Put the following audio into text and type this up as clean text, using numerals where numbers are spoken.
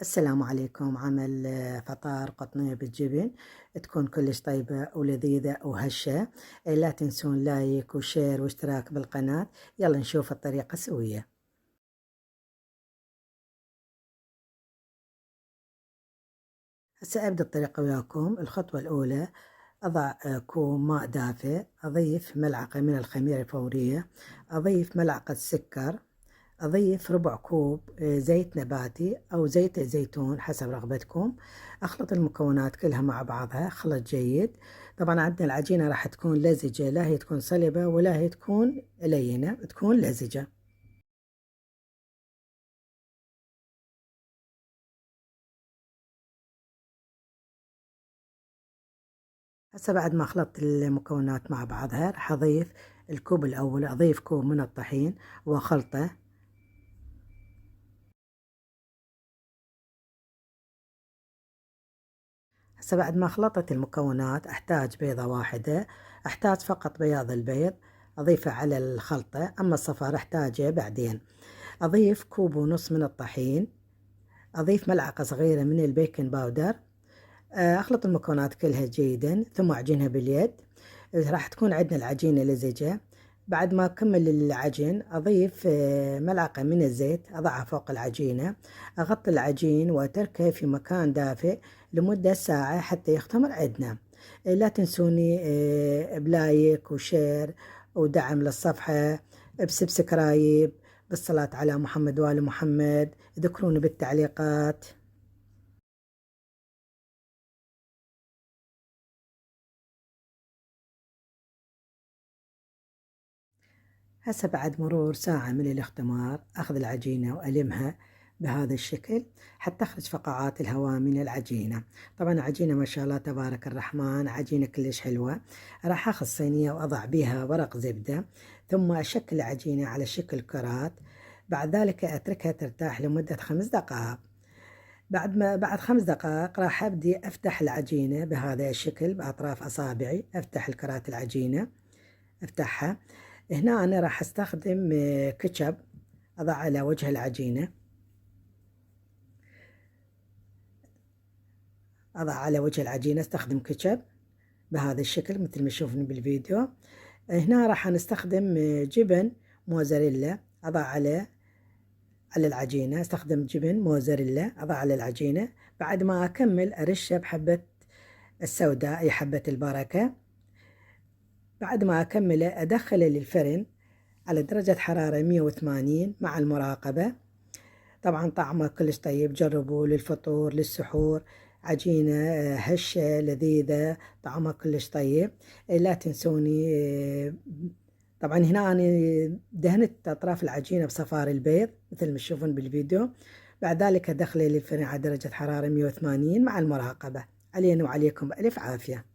السلام عليكم. عمل فطار قطنية بالجبن تكون كلش طيبة ولذيذة وهشة. لا تنسون لايك وشير واشتراك بالقناة. يلا نشوف الطريقة سوية. هسه أبدأ الطريقة وياكم. الخطوة الأولى أضع كوب ماء دافئ، أضيف ملعقة من الخميرة الفورية، أضيف ملعقة سكر، أضيف ربع كوب زيت نباتي أو زيت زيتون حسب رغبتكم. أخلط المكونات كلها مع بعضها خلط جيد. طبعا عندنا العجينة راح تكون لزجة، لا هي تكون صلبة ولا هي تكون لينة، تكون لزجة. هسه بعد ما خلطت المكونات مع بعضها راح أضيف الكوب الأول، أضيف كوب من الطحين وخلطه. هسه بعد ما خلطت المكونات أحتاج بيضة واحدة، أحتاج فقط بياض البيض أضيفه على الخلطة، أما الصفار أحتاجه بعدين. أضيف كوب ونص من الطحين، أضيف ملعقة صغيرة من البيكنج باودر. أخلط المكونات كلها جيدا ثم أعجنها باليد. راح تكون عندنا العجينة لزجة. بعد ما أكمل العجين أضيف ملعقة من الزيت أضعها فوق العجينة، أغطي العجين وأتركه في مكان دافئ لمدة ساعة حتى يختمر عندنا. لا تنسوني بلايك وشير ودعم للصفحة، بسبسكرايب، بالصلاة على محمد وآل محمد، ذكروني بالتعليقات. هسه بعد مرور ساعة من الاختمار أخذ العجينة وألمها بهذا الشكل حتى تخرج فقاعات الهواء من العجينة. طبعا العجينة ما شاء الله تبارك الرحمن عجينة كلش حلوة. راح أخذ صينية وأضع بها ورق زبدة، ثم أشكل العجينة على شكل كرات. بعد ذلك أتركها ترتاح لمدة 5 دقائق. بعد 5 دقائق راح أبدي أفتح العجينة بهذا الشكل بأطراف أصابعي، أفتح الكرات العجينة أفتحها. هنا أنا راح أستخدم كاتشب أضع على وجه العجينة، أضع على وجه العجينة أستخدم كاتشب بهذا الشكل مثل ما تشوفون بالفيديو. هنا راح نستخدم جبن موزاريلا أضع على العجينة، أستخدم جبن موزاريلا أضع على العجينة. بعد ما أكمل أرشه بحبة السوداء أي حبة البركة. بعد ما أكمله أدخله للفرن على درجة حرارة 180 مع المراقبة. طبعا طعمه كلش طيب، جربوا للفطور للسحور. عجينة هشة لذيذة طعمها كلش طيب. لا تنسوني طبعا هنا أنا دهنت أطراف العجينة بصفار البيض مثل ما تشوفون بالفيديو. بعد ذلك أدخله للفرن على درجة حرارة 180 مع المراقبة. علينا وعليكم بألف عافية.